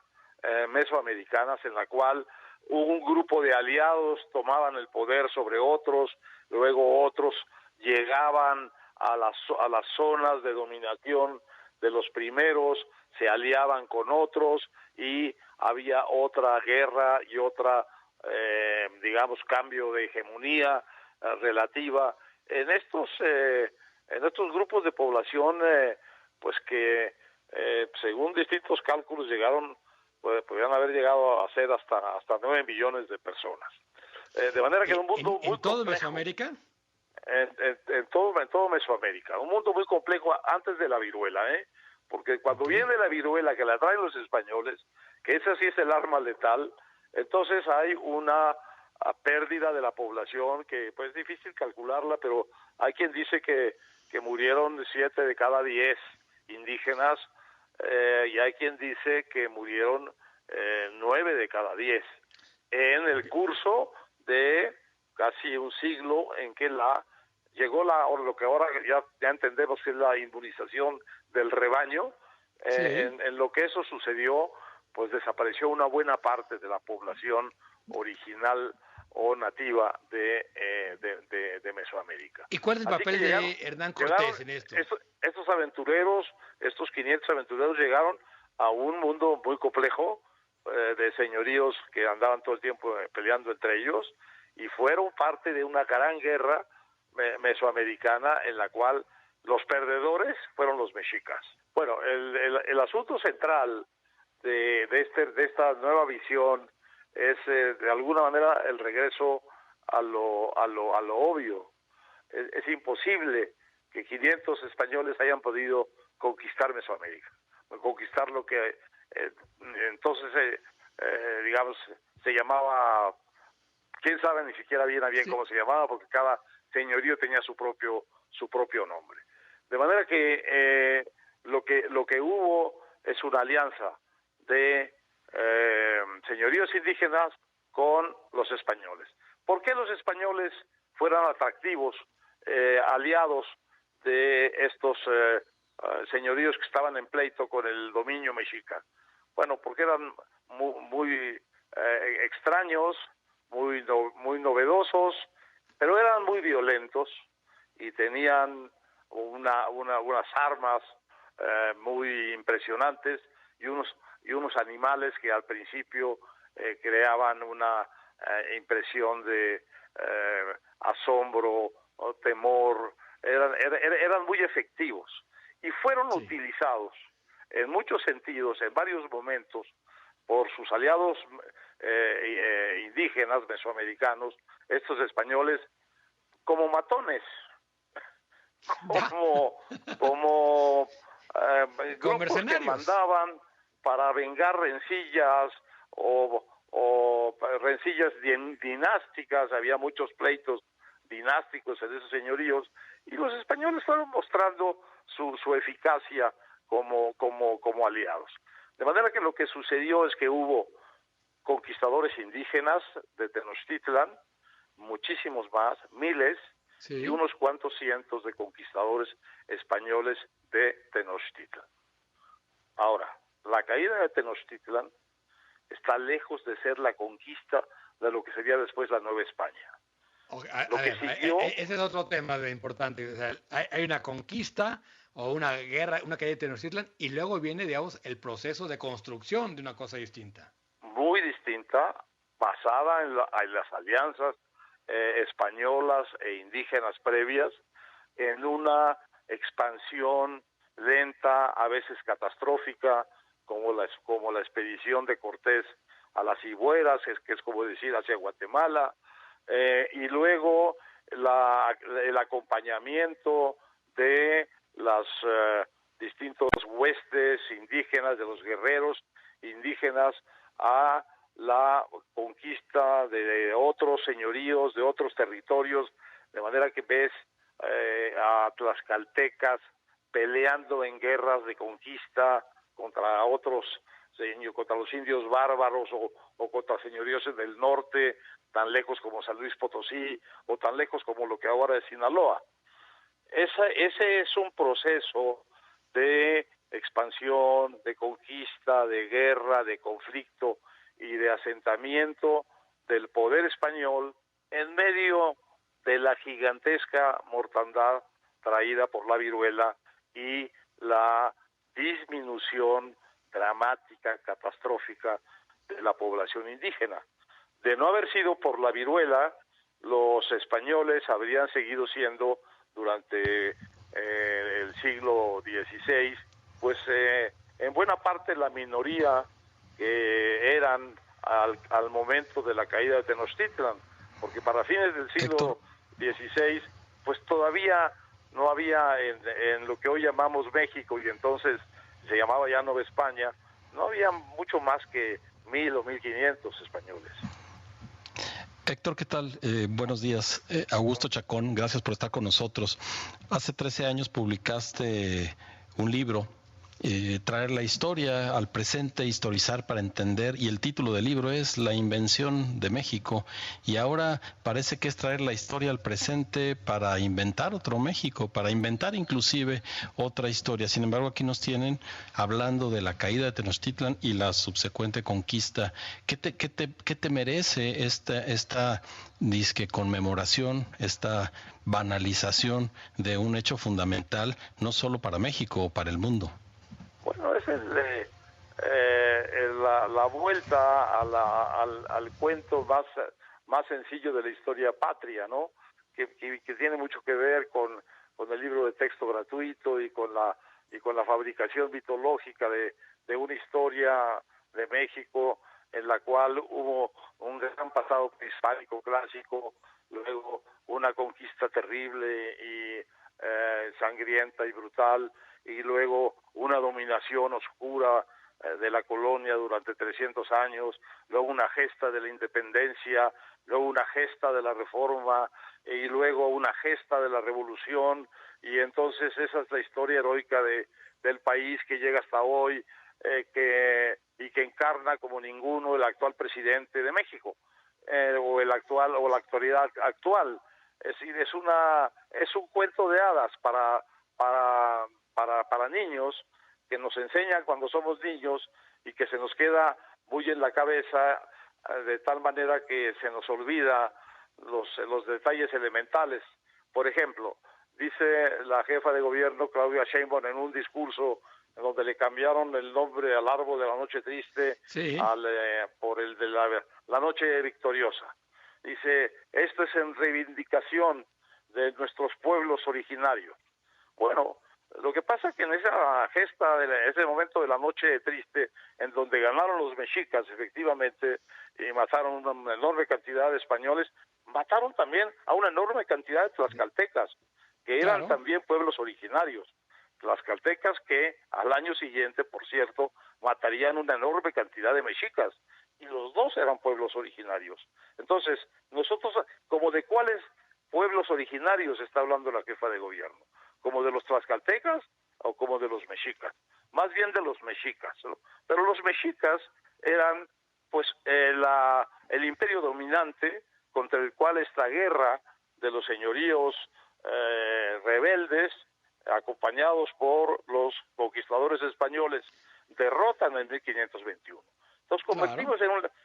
mesoamericanas en la cual un grupo de aliados tomaban el poder sobre otros, luego otros llegaban a las zonas de dominación de los primeros, se aliaban con otros y había otra guerra y otra, cambio de hegemonía relativa en estos grupos de población, pues que según distintos cálculos podrían haber llegado a ser hasta 9 millones de personas. De manera que en un mundo muy ¿todo complejo, Mesoamérica? En todo Mesoamérica, un mundo muy complejo antes de la viruela, porque cuando viene la viruela, que la traen los españoles, que esa sí es el arma letal, entonces hay una pérdida de la población que pues es difícil calcularla, pero hay quien dice que murieron 7 de cada 10 indígenas, y hay quien dice que murieron 9 de cada 10 en el curso de casi un siglo en que llegó lo que ahora ya entendemos que es la inmunización del rebaño. En lo que eso sucedió, pues desapareció una buena parte de la población original o nativa de Mesoamérica. ¿Y cuál es el papel de Hernán Cortés en esto? Estos aventureros, estos 500 aventureros llegaron a un mundo muy complejo de señoríos que andaban todo el tiempo peleando entre ellos, y fueron parte de una gran guerra mesoamericana en la cual los perdedores fueron los mexicas. Bueno, el asunto central de esta nueva visión es de alguna manera el regreso a lo obvio. Es imposible que 500 españoles hayan podido conquistar Mesoamérica, conquistar lo que entonces se llamaba, quién sabe ni siquiera bien cómo se llamaba, porque cada señorío tenía su propio nombre. De manera que lo que hubo es una alianza de señoríos indígenas con los españoles. ¿Por qué los españoles fueran atractivos aliados de estos señoríos que estaban en pleito con el dominio mexica? Bueno, porque eran muy extraños, muy novedosos, pero eran muy violentos y tenían unas armas muy impresionantes y unos animales que al principio creaban una impresión de asombro o temor. Eran muy efectivos y fueron utilizados en muchos sentidos, en varios momentos, por sus aliados indígenas mesoamericanos, estos españoles, como matones, como grupos que mandaban para vengar rencillas o rencillas dinásticas. Había muchos pleitos dinásticos en esos señoríos, y los españoles fueron mostrando su eficacia como aliados. De manera que lo que sucedió es que hubo conquistadores indígenas de Tenochtitlan, muchísimos más, miles, sí, y unos cuantos cientos de conquistadores españoles de Tenochtitlan. Ahora, la caída de Tenochtitlan está lejos de ser la conquista de lo que sería después la Nueva España. Ese es otro tema importante. O sea, hay una conquista o una guerra, una caída de Tenochtitlan, y luego viene, digamos, el proceso de construcción de una cosa distinta. Muy distinta, basada en las alianzas españolas e indígenas previas, en una expansión lenta, a veces catastrófica, como la expedición de Cortés a las Cibueras, que es como decir hacia Guatemala, y luego el acompañamiento de las distintos huestes indígenas, de los guerreros indígenas, a la conquista de otros señoríos, de otros territorios, de manera que ves a tlaxcaltecas peleando en guerras de conquista contra los indios bárbaros o contra señoríos del norte, tan lejos como San Luis Potosí o tan lejos como lo que ahora es Sinaloa. Ese es un proceso de expansión, de conquista, de guerra, de conflicto y de asentamiento del poder español en medio de la gigantesca mortandad traída por la viruela y la disminución dramática, catastrófica de la población indígena. De no haber sido por la viruela, los españoles habrían seguido siendo durante el siglo XVI, pues en buena parte la minoría que eran al momento de la caída de Tenochtitlan, porque para fines del siglo XVI, pues todavía no había en lo que hoy llamamos México, y entonces se llamaba ya Nueva España, no había mucho más que 1,000 o 1,500 españoles. Héctor, ¿qué tal? Buenos días. Augusto Chacón, gracias por estar con nosotros. Hace 13 años publicaste un libro, Traer la historia al presente, historizar para entender, y el título del libro es La invención de México, y ahora parece que es traer la historia al presente para inventar otro México, para inventar inclusive otra historia. Sin embargo, aquí nos tienen hablando de la caída de Tenochtitlan y la subsecuente conquista. ¿Qué te merece esta disque conmemoración, esta banalización de un hecho fundamental, no solo para México, para el mundo? Bueno, esa es la vuelta al cuento más sencillo de la historia patria, ¿no? Que tiene mucho que ver con el libro de texto gratuito y con la fabricación mitológica de una historia de México en la cual hubo un gran pasado prehispánico clásico, luego una conquista terrible y sangrienta y brutal, y luego una dominación oscura de la colonia durante 300 años, luego una gesta de la independencia, luego una gesta de la reforma, y luego una gesta de la revolución, y entonces esa es la historia heroica del país que llega hasta hoy, que encarna como ninguno el actual presidente de México, o la actualidad actual. Es decir, es un cuento de hadas para niños, que nos enseñan cuando somos niños y que se nos queda muy en la cabeza, de tal manera que se nos olvida los detalles elementales. Por ejemplo, dice la jefa de gobierno Claudia Sheinbaum en un discurso en donde le cambiaron el nombre al árbol de la noche triste, sí, por el de la noche victoriosa. Dice, esto es en reivindicación de nuestros pueblos originarios. Bueno, lo que pasa es que en esa gesta, ese momento de la noche triste, en donde ganaron los mexicas, efectivamente, y mataron una enorme cantidad de españoles, mataron también a una enorme cantidad de tlaxcaltecas, que eran también pueblos originarios. tlaxcaltecas que al año siguiente, por cierto, matarían una enorme cantidad de mexicas, y los dos eran pueblos originarios. Entonces, nosotros, como de cuáles pueblos originarios está hablando la jefa de gobierno, como de los tlaxcaltecas o como de los mexicas, más bien de los mexicas, ¿no? Pero los mexicas eran pues el imperio dominante contra el cual esta guerra de los señoríos rebeldes, acompañados por los conquistadores españoles, derrotan en 1521. Entonces convertimos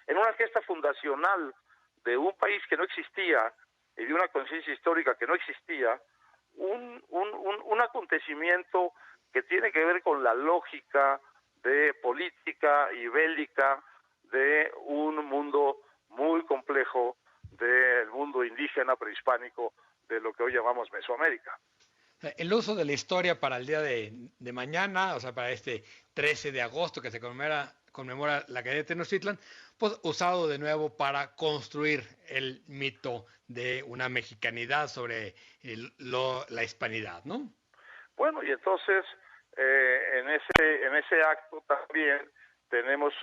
en una gesta fundacional de un país que no existía y de una conciencia histórica que no existía, un acontecimiento que tiene que ver con la lógica de política y bélica de un mundo muy complejo, del mundo indígena prehispánico, de lo que hoy llamamos Mesoamérica. El uso de la historia para el día de mañana, o sea, para este 13 de agosto que se conmemora la caída de Tenochtitlan, pues usado de nuevo para construir el mito de una mexicanidad sobre la hispanidad, ¿no? Bueno, y entonces en ese acto también tenemos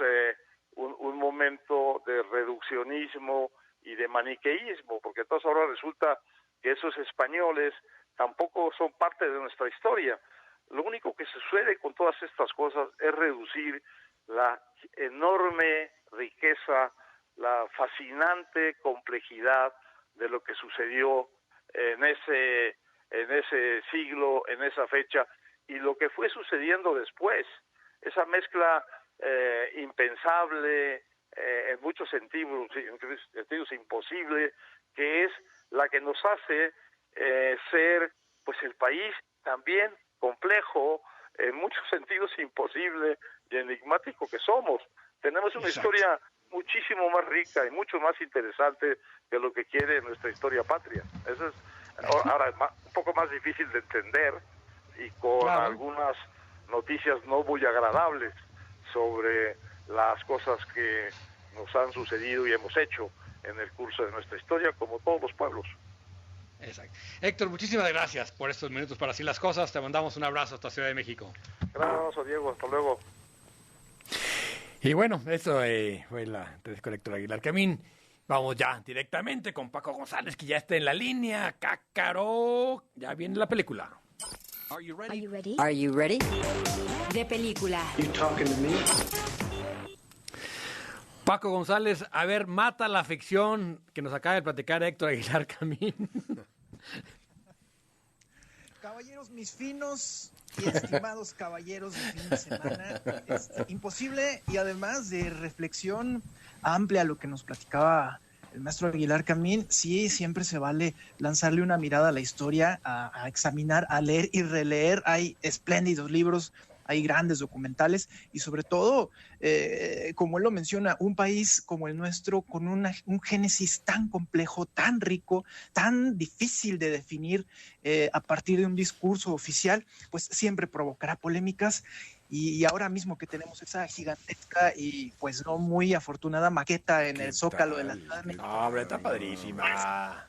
un momento de reduccionismo y de maniqueísmo, porque entonces ahora resulta que esos españoles tampoco son parte de nuestra historia. Lo único que sucede con todas estas cosas es reducir la enorme riqueza, la fascinante complejidad de lo que sucedió en ese siglo, en esa fecha, y lo que fue sucediendo después. Esa mezcla impensable, en muchos sentidos imposible, que es la que nos hace ser pues el país también complejo, en muchos sentidos imposible y enigmático que somos. Tenemos una historia muchísimo más rica y mucho más interesante que lo que quiere nuestra historia patria. Eso es ahora un poco más difícil de entender y con algunas noticias no muy agradables sobre las cosas que nos han sucedido y hemos hecho en el curso de nuestra historia, como todos los pueblos. Exacto. Héctor, muchísimas gracias por estos minutos para Así las Cosas. Te mandamos un abrazo hasta Ciudad de México. Gracias, Diego. Hasta luego. Y bueno, eso fue la entrevista con Héctor Aguilar Camín. Vamos ya directamente con Paco González, que ya está en la línea. Cácaro, ya viene la película. Are you ready? Are you ready? Are you ready? De película. You talking to me? Paco González, a ver, mata la ficción que nos acaba de platicar Héctor Aguilar Camín. Caballeros, mis finos y estimados caballeros de fin de semana, imposible y además de reflexión amplia a lo que nos platicaba el maestro Aguilar Camín, sí, siempre se vale lanzarle una mirada a la historia, a examinar, a leer y releer. Hay espléndidos libros, hay grandes documentales y sobre todo, como él lo menciona, un país como el nuestro con un génesis tan complejo, tan rico, tan difícil de definir a partir de un discurso oficial, pues siempre provocará polémicas. Y ahora mismo que tenemos esa gigantesca y pues no muy afortunada maqueta en el Zócalo de la Ciudad de México. No, hombre, está padrísima.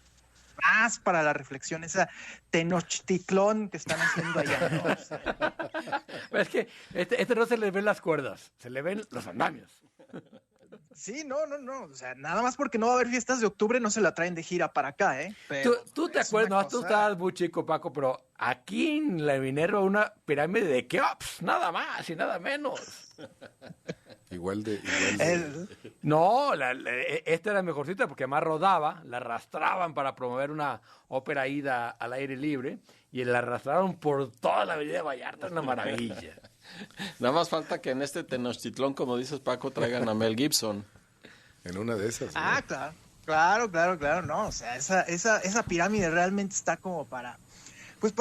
Más para la reflexión, esa Tenochtitlán que están haciendo allá, ¿no? O sea, pero es que este no se le ven las cuerdas, se le ven los andamios. Sí, no, o sea, nada más porque no va a haber fiestas de octubre no se la traen de gira para acá, ¿eh? Pero ¿Tú te acuerdas? No, tú estabas muy chico, Paco, pero aquí en la Minerva una pirámide de Keops, nada más y nada menos. Igual de... No, esta era mejorcita porque además rodaba, la arrastraban para promover una ópera ida al aire libre y la arrastraron por toda la avenida Vallarta, una maravilla. Nada más falta que en este Tenochtitlán, como dices, Paco, traigan a Mel Gibson. En una de esas, ¿no? Ah, claro, no, o sea, esa pirámide realmente está como para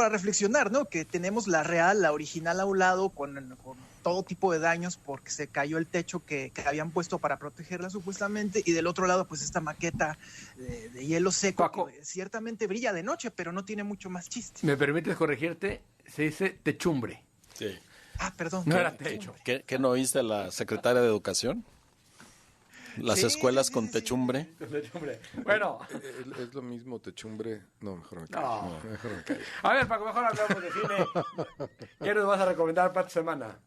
reflexionar, ¿no? Que tenemos la real, la original a un lado con todo tipo de daños porque se cayó el techo que habían puesto para protegerla supuestamente, y del otro lado pues esta maqueta de hielo seco, Paco, que ciertamente brilla de noche, pero no tiene mucho más chiste. ¿Me permites corregirte? Se dice techumbre. Sí. Ah, perdón. No era techo. ¿Qué no oíste a la secretaria de Educación? Las escuelas con techumbre. Bueno. Es lo mismo techumbre. No, mejor me callo. No. Mejor me callo. A ver, Paco, mejor hablamos de cine. ¿Qué nos vas a recomendar para esta semana?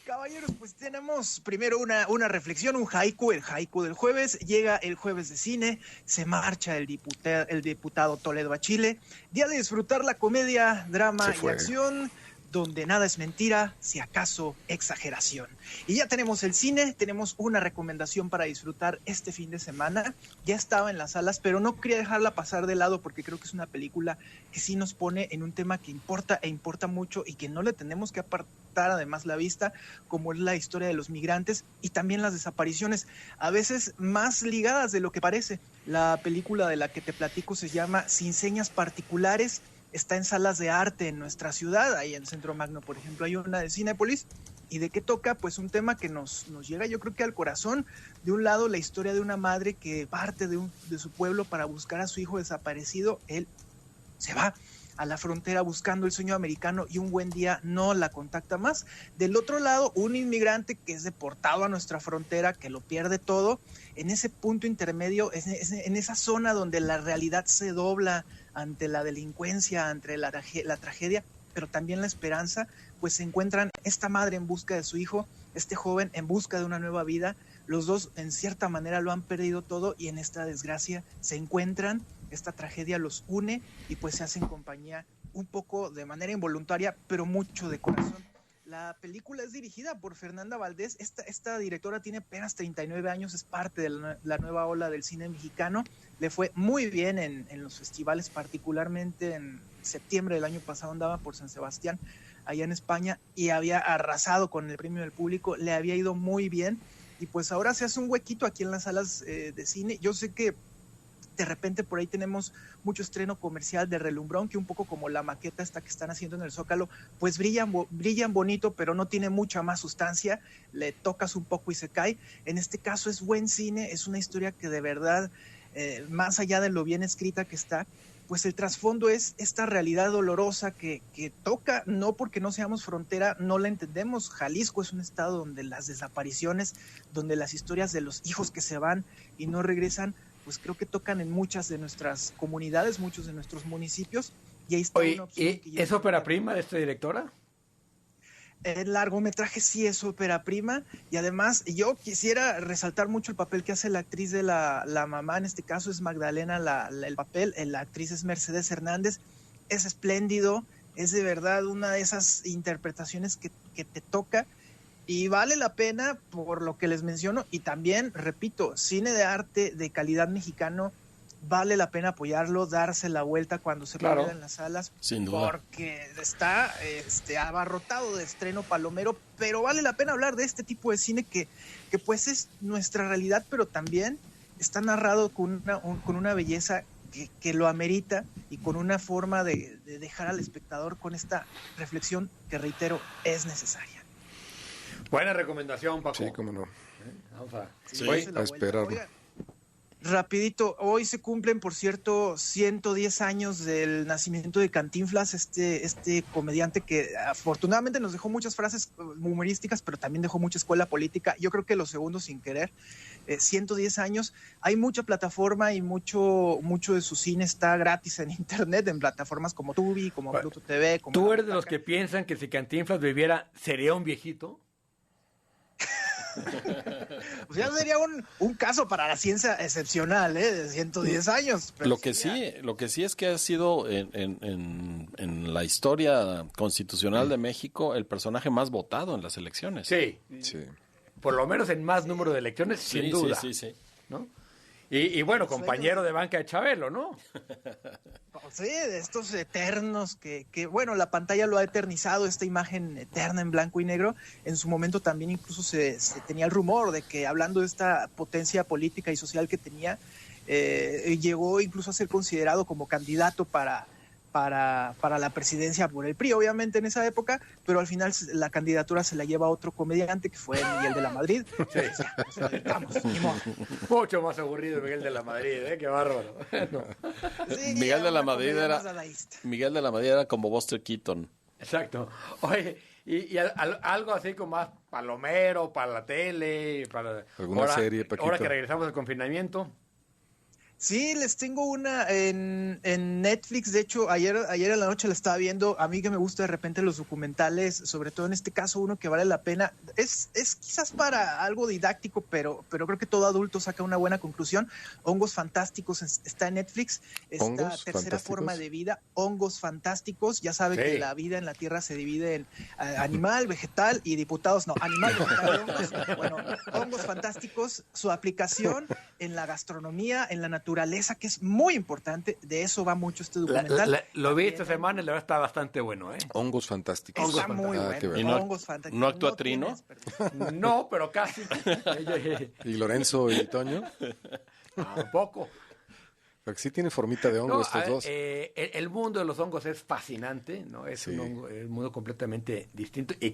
Caballeros, pues tenemos primero una reflexión, un haiku, el haiku del jueves. Llega el jueves de cine, se marcha el diputado Toledo a Chile. Día de disfrutar la comedia, drama y acción, donde nada es mentira, si acaso exageración. Y ya tenemos el cine, tenemos una recomendación para disfrutar este fin de semana. Ya estaba en las salas, pero no quería dejarla pasar de lado porque creo que es una película que sí nos pone en un tema que importa e importa mucho y que no le tenemos que apartar además la vista, como es la historia de los migrantes y también las desapariciones, a veces más ligadas de lo que parece. La película de la que te platico se llama Sin Señas Particulares. Está en salas de arte en nuestra ciudad, ahí en Centro Magno, por ejemplo, hay una de Cinépolis. ¿Y de qué toca? Pues un tema que nos llega, yo creo que al corazón. De un lado, la historia de una madre que parte de su pueblo para buscar a su hijo desaparecido. Él se va a la frontera buscando el sueño americano y un buen día no la contacta más. Del otro lado, un inmigrante que es deportado a nuestra frontera, que lo pierde todo. En ese punto intermedio, en esa zona donde la realidad se dobla ante la delincuencia, ante la tragedia, pero también la esperanza, pues se encuentran esta madre en busca de su hijo, este joven en busca de una nueva vida. Los dos en cierta manera lo han perdido todo y en esta desgracia se encuentran, esta tragedia los une y pues se hacen compañía un poco de manera involuntaria, pero mucho de corazón. La película es dirigida por Fernanda Valdés. Esta directora tiene apenas 39 años, es parte de la nueva ola del cine mexicano. Le fue muy bien en los festivales, particularmente en septiembre del año pasado andaba por San Sebastián, allá en España, y había arrasado con el premio del público, le había ido muy bien, y pues ahora se hace un huequito aquí en las salas de cine. Yo sé que de repente por ahí tenemos mucho estreno comercial de relumbrón, que un poco como la maqueta esta que están haciendo en el Zócalo, pues brillan bonito, pero no tiene mucha más sustancia, le tocas un poco y se cae. En este caso es buen cine, es una historia que de verdad, más allá de lo bien escrita que está, pues el trasfondo es esta realidad dolorosa que toca, no porque no seamos frontera, no la entendemos. Jalisco es un estado donde las desapariciones, donde las historias de los hijos que se van y no regresan, pues creo que tocan en muchas de nuestras comunidades, muchos de nuestros municipios, y ahí está. Oye, una opción que ¿es ópera prima de esta directora? El largometraje sí es ópera prima, y además yo quisiera resaltar mucho el papel que hace la actriz de la mamá, en este caso es Magdalena el papel, la actriz es Mercedes Hernández, es espléndido, es de verdad una de esas interpretaciones que te toca, y vale la pena por lo que les menciono, y también, repito, cine de arte de calidad mexicano, vale la pena apoyarlo, darse la vuelta cuando se pueda en las salas, sin duda, porque está abarrotado de estreno palomero, pero vale la pena hablar de este tipo de cine que pues es nuestra realidad, pero también está narrado con una belleza que lo amerita y con una forma de dejar al espectador con esta reflexión que, reitero, es necesaria. Buena recomendación, Paco. Sí, cómo no. Vamos a esperarlo. Oiga, rapidito, hoy se cumplen, por cierto, 110 años del nacimiento de Cantinflas, este comediante que afortunadamente nos dejó muchas frases humorísticas, pero también dejó mucha escuela política. Yo creo que los segundos sin querer. 110 años, hay mucha plataforma y mucho de su cine está gratis en internet, en plataformas como Tubi, como Pluto TV. Como ¿Tú eres de los que piensan que si Cantinflas viviera, sería un viejito? Pues ya sería un caso para la ciencia excepcional, de 110 años. Lo que sí es que ha sido en la historia constitucional de México el personaje más votado en las elecciones. Sí. Por lo menos en más número de elecciones, sin duda. Sí. ¿No? Y bueno, compañero de banca de Chabelo, ¿no? Sí, de estos eternos que bueno, la pantalla lo ha eternizado, esta imagen eterna en blanco y negro. En su momento también incluso se tenía el rumor de que, hablando de esta potencia política y social que tenía, llegó incluso a ser considerado como candidato para la presidencia por el PRI, obviamente en esa época, pero al final la candidatura se la lleva a otro comediante que fue Miguel de la Madrid. Mucho más aburrido Miguel de la Madrid, qué bárbaro. No. Sí, Miguel de la Madrid era como Buster Keaton. Exacto. Oye, Y algo así como más palomero, para la tele, para... ¿Alguna serie, Paquito? Ahora que regresamos del confinamiento. Sí, les tengo una en Netflix. De hecho, ayer en la noche la estaba viendo. A mí que me gusta de repente los documentales, sobre todo en este caso uno que vale la pena. Es quizás para algo didáctico, pero creo que todo adulto saca una buena conclusión. Hongos Fantásticos está en Netflix. Esta tercera forma de vida, Hongos Fantásticos. Ya saben que la vida en la Tierra se divide en animal, vegetal y diputados. No, animal, vegetal y hongos. Bueno, Hongos Fantásticos, su aplicación en la gastronomía, en la naturaleza, que es muy importante. De eso va mucho este documental. Lo vi esta semana y la verdad está bastante bueno. Hongos Fantásticos. Está muy bueno. Hongos Fantásticos. ¿No actúa Trino? No, pero casi. ¿Y Lorenzo y Toño? Un poco. Porque sí tiene formita de hongo estos dos. El mundo de los hongos es fascinante, ¿no? Es un mundo completamente distinto y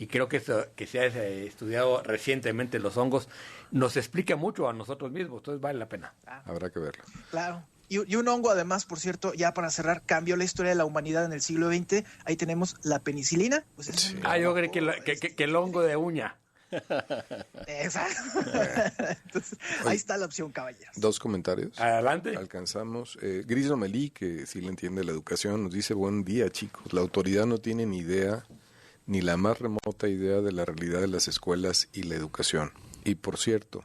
creo que se ha estudiado recientemente los hongos nos explica mucho a nosotros mismos, entonces vale la pena. Habrá que verlo. Claro. Y un hongo, además, por cierto, ya para cerrar, cambió la historia de la humanidad en el siglo XX. Ahí tenemos la penicilina. Pues yo creo que el hongo de uña. Exacto. Entonces, ahí está la opción, caballeros. 2 comentarios. Adelante. Alcanzamos. Gris Lomelí, que sí le entiende la educación, nos dice: buen día, chicos. La autoridad no tiene ni idea, ni la más remota idea de la realidad de las escuelas y la educación. Y por cierto,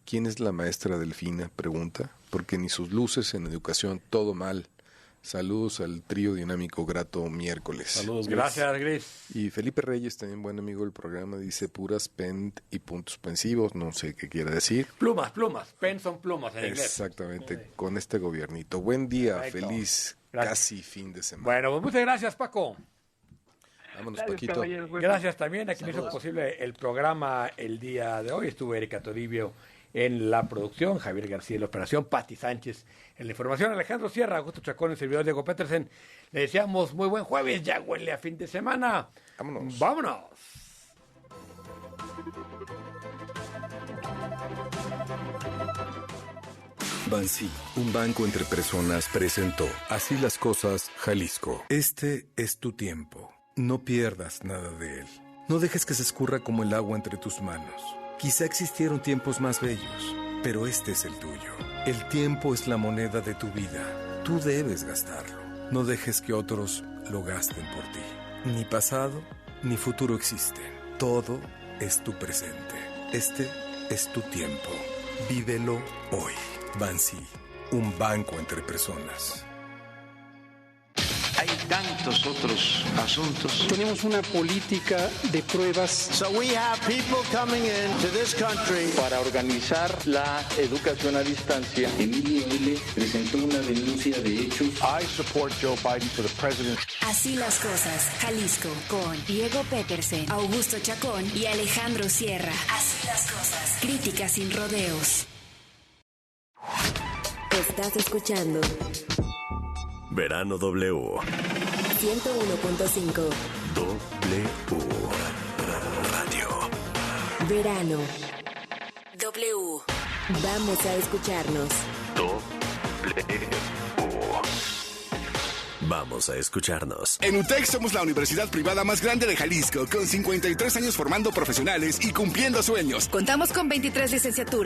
¿quién es la maestra Delfina? Pregunta. Porque ni sus luces en educación, todo mal. Saludos al trío dinámico grato miércoles. Saludos, gracias, Gris. Y Felipe Reyes, también buen amigo del programa, dice puras pen y puntos suspensivos, no sé qué quiere decir. Plumas, pen son plumas en inglés. Exactamente, con este gobiernito. Buen día, perfecto. Feliz casi fin de semana. Bueno, pues muchas gracias, Paco. Vámonos, Paquito. Gracias también a quien hizo posible el programa el día de hoy. Estuvo Erika Toribio en la producción, Javier García en la operación, Pati Sánchez en la información, Alejandro Sierra, Augusto Chacón, el servidor Diego Petersen. Le deseamos muy buen jueves, ya huele a fin de semana. Vámonos. Bansi, un banco entre personas, presentó Así las Cosas, Jalisco. Este es tu tiempo. No pierdas nada de él. No dejes que se escurra como el agua entre tus manos. Quizá existieron tiempos más bellos, pero este es el tuyo. El tiempo es la moneda de tu vida. Tú debes gastarlo. No dejes que otros lo gasten por ti. Ni pasado, ni futuro existen. Todo es tu presente. Este es tu tiempo. Vívelo hoy. Bansi, un banco entre personas. Hay tantos otros asuntos. Tenemos una política de pruebas. So we have people coming into this country para organizar la educación a distancia. Emilio L. presentó una denuncia de hechos. I support Joe Biden for the president. Así las cosas, Jalisco, con Diego Petersen, Augusto Chacón y Alejandro Sierra. Así las cosas. Crítica sin rodeos. Estás escuchando Verano W 101.5 W Radio. Verano W. Vamos a escucharnos. W. Vamos a escucharnos. En UTEC somos la universidad privada más grande de Jalisco, con 53 años formando profesionales y cumpliendo sueños. Contamos con 23 licenciaturas.